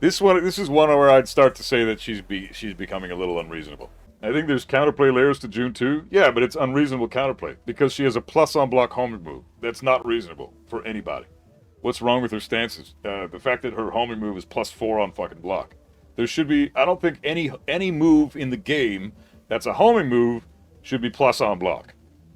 This is one where I'd start to say that she's becoming a little unreasonable. I think there's counterplay layers to June too. Yeah, but it's unreasonable counterplay because she has a plus on block homing move. That's not reasonable for anybody. What's wrong with her stances? The fact that her homing move is +4 on fucking block. There should be. I don't think any move in the game that's a homing move should be plus on block.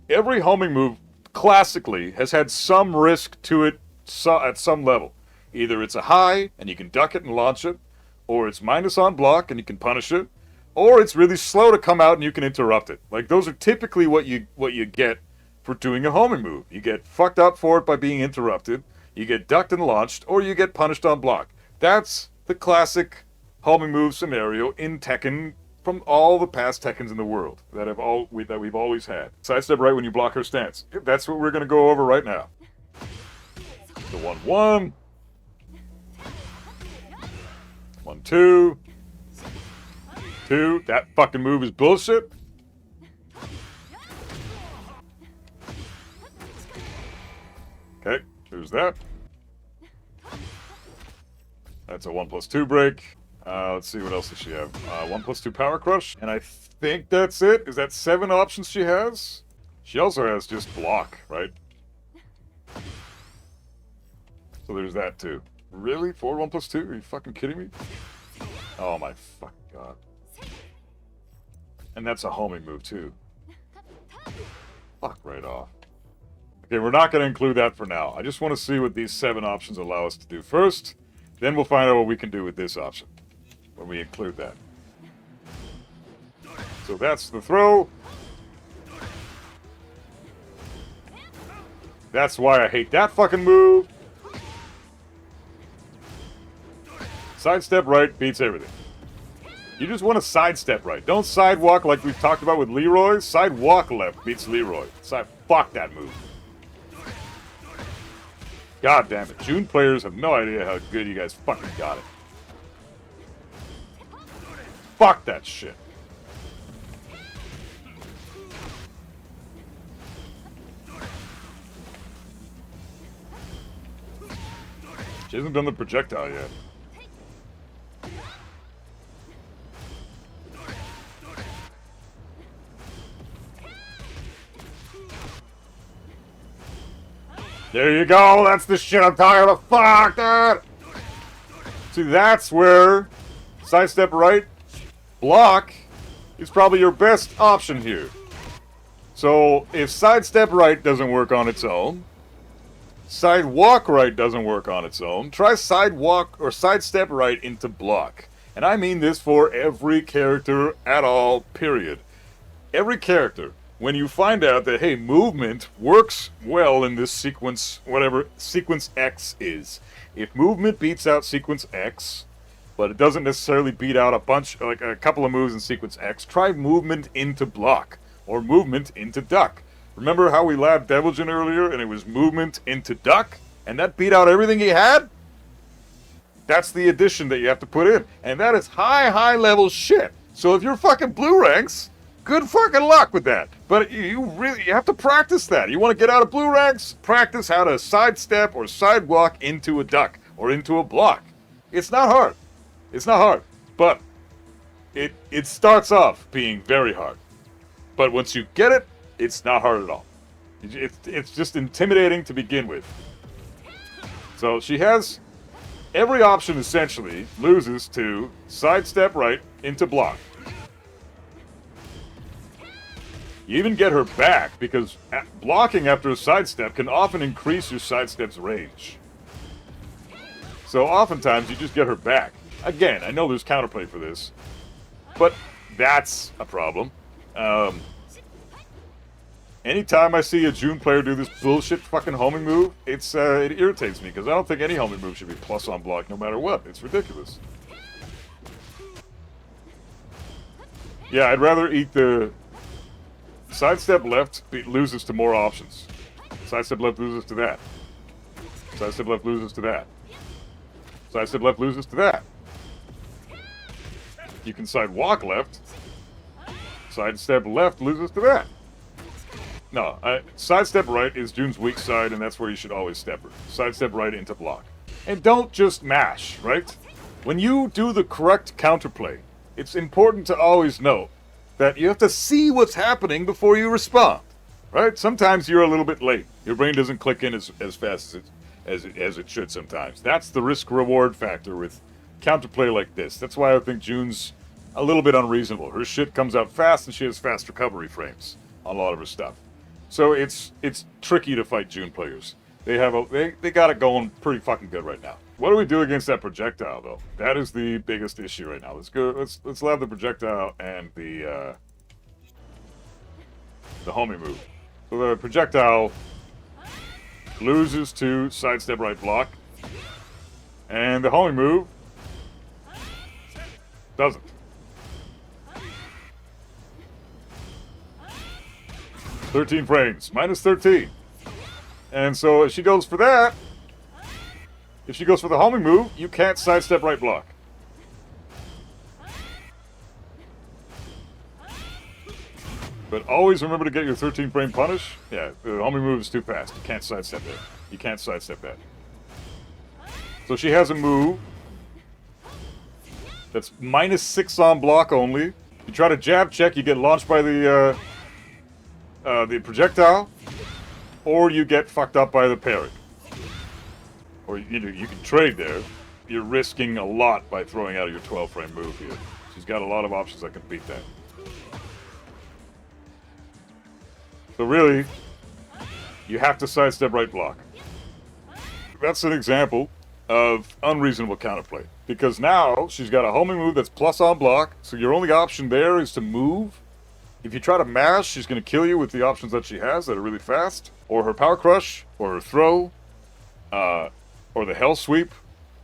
Every homing move classically has had some risk to it at some level. Either it's a high and you can duck it and launch it, or it's minus on block and you can punish it, or it's really slow to come out and you can interrupt it. Like, those are typically what you get for doing a homing move. You get fucked up for it by being interrupted, you get ducked and launched, or you get punished on block. That's the classic homing move scenario in Tekken from all the past Tekkens in the world that we've always had. Sidestep right when you block her stance. That's what we're going to go over right now. The 1-1. 1-2. 2. That fucking move is bullshit. Okay, there's that. That's a 1+2 break. Let's see, what else does she have? 1+2 power crush. And I think that's it. Is that 7 options she has? She also has just block, right? So there's that too. Really? 4 1+2? Are you fucking kidding me? Oh my fucking god. And that's a homing move too. Fuck right off. Okay, we're not going to include that for now. I just want to see what these 7 options allow us to do first. Then we'll find out what we can do with this option when we include that. So that's the throw. That's why I hate that fucking move. Sidestep right beats everything. You just want to sidestep right. Don't sidewalk like we've talked about with Leroy. Sidewalk left beats Leroy. Fuck that move. God damn it. June players have no idea how good you guys fucking got it. Fuck that shit. She hasn't done the projectile yet. There you go, that's the shit I'm talking about. Fuck that! See, that's where sidestep right, block is probably your best option here. So, if sidestep right doesn't work on its own, sidewalk right doesn't work on its own, try sidewalk or sidestep right into block. And I mean this for every character at all, period. Every character. When you find out that, hey, movement works well in this sequence, whatever sequence X is. If movement beats out sequence X, but it doesn't necessarily beat out a couple of moves in sequence X, try movement into block, or movement into duck. Remember how we labbed Devilgen earlier, and it was movement into duck, and that beat out everything he had? That's the addition that you have to put in, and that is high level shit. So if you're fucking blue ranks, good fucking luck with that. But you have to practice that. You want to get out of blue ranks? Practice how to sidestep or sidewalk into a duck or into a block. It's not hard. It's not hard. But it starts off being very hard. But once you get it, it's not hard at all. It's just intimidating to begin with. So she has every option essentially loses to sidestep right into block. You even get her back, because blocking after a sidestep can often increase your sidestep's range. So oftentimes you just get her back. Again, I know there's counterplay for this, but that's a problem. Anytime I see a June player do this bullshit fucking homing move, it irritates me, because I don't think any homing move should be plus on block no matter what. It's ridiculous. Yeah, I'd rather eat the... Sidestep left loses to more options. Sidestep left loses to that. Sidestep left loses to that. Sidestep left loses to that. You can sidewalk left. Sidestep left loses to that. No, sidestep right is June's weak side, and that's where you should always step her. Sidestep right into block. And don't just mash, right? When you do the correct counterplay, it's important to always know that you have to see what's happening before you respond. Right? Sometimes you're a little bit late. Your brain doesn't click in as fast as it should sometimes. That's the risk-reward factor with counterplay like this. That's why I think June's a little bit unreasonable. Her shit comes out fast, and she has fast recovery frames on a lot of her stuff. So it's tricky to fight June players. They got it going pretty fucking good right now. What do we do against that projectile though? That is the biggest issue right now. Let's go. Let's lab the projectile and the homing move. So the projectile loses to sidestep right block, and the homing move doesn't. -13 frames, -13. And so if she goes for that, if she goes for the homing move, you can't sidestep right block. But always remember to get your 13 frame punish. Yeah, the homing move is too fast. You can't sidestep that. You can't sidestep that. So she has a move that's -6 on block only. You try to jab check, you get launched by the projectile, or you get fucked up by the parry. Or you can trade there. You're risking a lot by throwing out your 12 frame move here. She's got a lot of options that can beat that. So really, you have to sidestep right block. That's an example of unreasonable counterplay. Because now, she's got a homing move that's plus on block, so your only option there is to move. If you try to mash, she's going to kill you with the options that she has that are really fast. Or her power crush, or her throw, or the hell sweep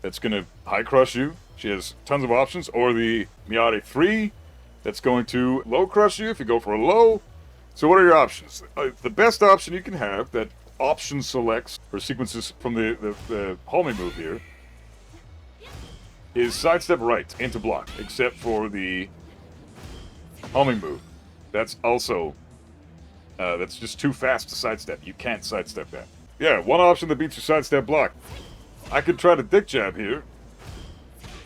that's going to high crush you. She has tons of options. Or the Miata 3 that's going to low crush you if you go for a low. So what are your options? The best option you can have that option selects for sequences from the homing move here is sidestep right into block, except for the homing move. That's also, that's just too fast to sidestep. You can't sidestep that. Yeah, one option that beats your sidestep block. I could try to dick jab here,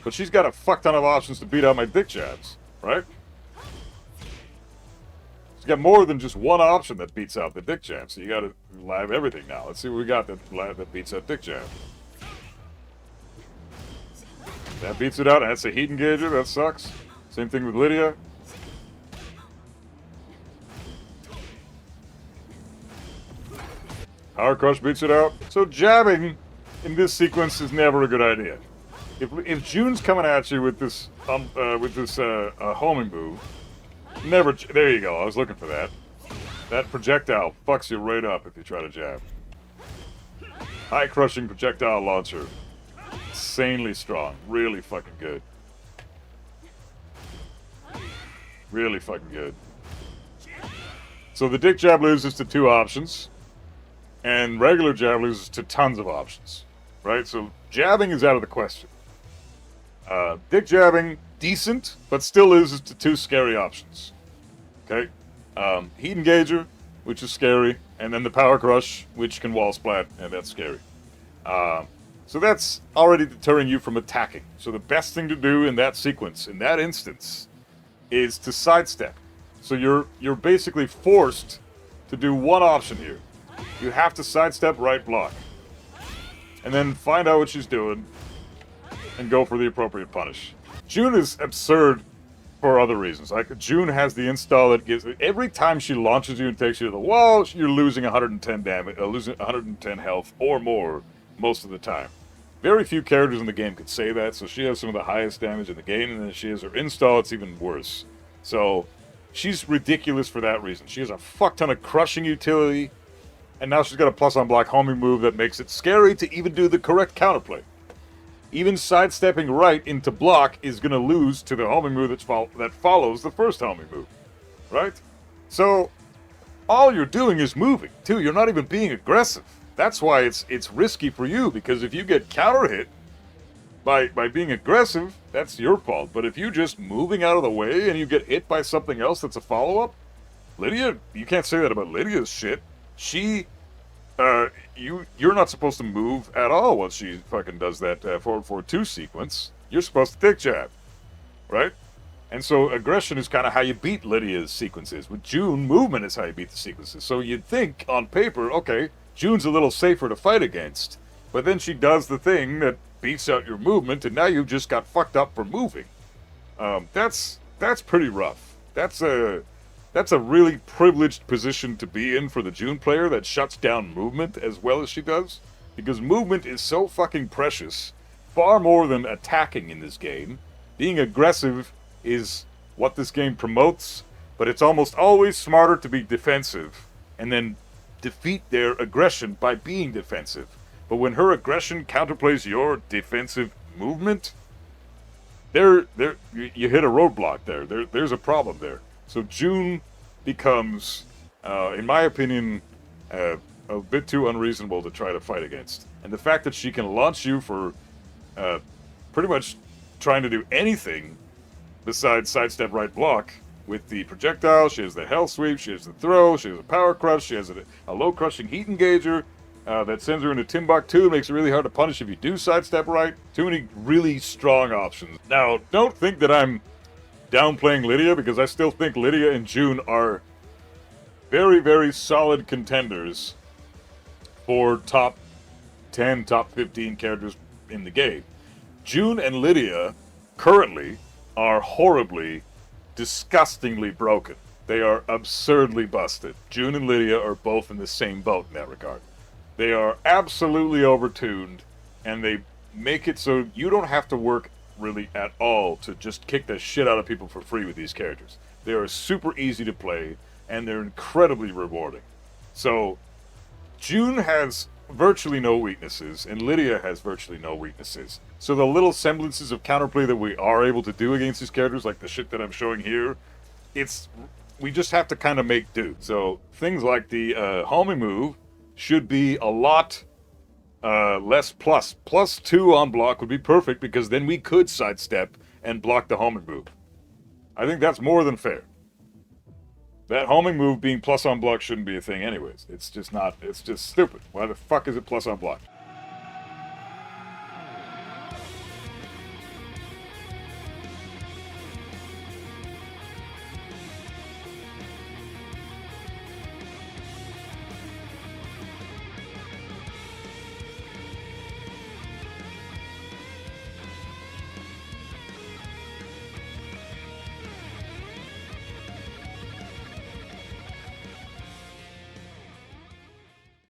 but she's got a fuck ton of options to beat out my dick jabs, right? She's got more than just one option that beats out the dick jab, so you gotta lab everything now. Let's see what we got that beats that dick jab. That beats it out, and that's a heat engager, that sucks. Same thing with Lydia. Power crush beats it out. So jabbing in this sequence is never a good idea. If June's coming at you with this homing move, never. There you go. I was looking for that. That projectile fucks you right up if you try to jab. High crushing projectile launcher, insanely strong. Really fucking good. Really fucking good. So the dick jab loses to 2 options. And regular jab loses to tons of options, right? So jabbing is out of the question. Dick jabbing, decent, but still loses to 2 scary options. Okay? Heat engager, which is scary, and then the power crush, which can wall splat, and that's scary. So that's already deterring you from attacking. So the best thing to do in that sequence, in that instance, is to sidestep. So you're basically forced to do one option here. You have to sidestep right block. And then find out what she's doing and go for the appropriate punish. June is absurd for other reasons. Like, June has the install that gives... Every time she launches you and takes you to the wall, you're losing 110 damage, losing 110 health or more most of the time. Very few characters in the game could say that, so she has some of the highest damage in the game, and then she has her install, it's even worse. So, she's ridiculous for that reason. She has a fuck ton of crushing utility, and now she's got a plus on block homing move that makes it scary to even do the correct counterplay. Even sidestepping right into block is going to lose to the homing move that follows the first homing move. Right? So, all you're doing is moving, too. You're not even being aggressive. That's why it's risky for you, because if you get counter hit by being aggressive, that's your fault. But if you're just moving out of the way and you get hit by something else that's a follow-up, Lydia, you can't say that about Lydia's shit. You're not supposed to move at all once she fucking does that 4-4-2 sequence. you're supposed to dick jab, right? And so aggression is kind of how you beat Lydia's sequences. With June, movement is how you beat the sequences. So you'd think, on paper, okay, June's a little safer to fight against, but then she does the thing that beats out your movement, and now you've just got fucked up for moving. That's pretty rough. That's a really privileged position to be in for the June player that shuts down movement as well as she does, because movement is so fucking precious, far more than attacking in this game. Being aggressive is what this game promotes, but it's almost always smarter to be defensive and then defeat their aggression by being defensive. But when her aggression counterplays your defensive movement, you hit a roadblock there. There's a problem there. So June becomes, in my opinion, a bit too unreasonable to try to fight against. And the fact that she can launch you for pretty much trying to do anything besides sidestep right block with the projectile, she has the hell sweep, she has the throw, she has a power crush, she has a low crushing heat engager that sends her into Timbuktu and makes it really hard to punish if you do sidestep right. Too many really strong options. Now, don't think that I'm downplaying Lydia, because I still think Lydia and June are very, very solid contenders for top 10, top 15 characters in the game. June and Lydia currently are horribly, disgustingly broken. They are absurdly busted. June and Lydia are both in the same boat in that regard. They are absolutely overtuned, and they make it so you don't have to work really at all to just kick the shit out of people for free with these characters. They are super easy to play, and they're incredibly rewarding. So, June has virtually no weaknesses, and Lydia has virtually no weaknesses. So the little semblances of counterplay that we are able to do against these characters, like the shit that I'm showing here, we just have to kind of make do. So things like the homing move should be a lot less plus. Plus 2 on block would be perfect, because then we could sidestep and block the homing move. I think that's more than fair. That homing move being plus on block shouldn't be a thing anyways. It's just not, it's just stupid. Why the fuck is it plus on block?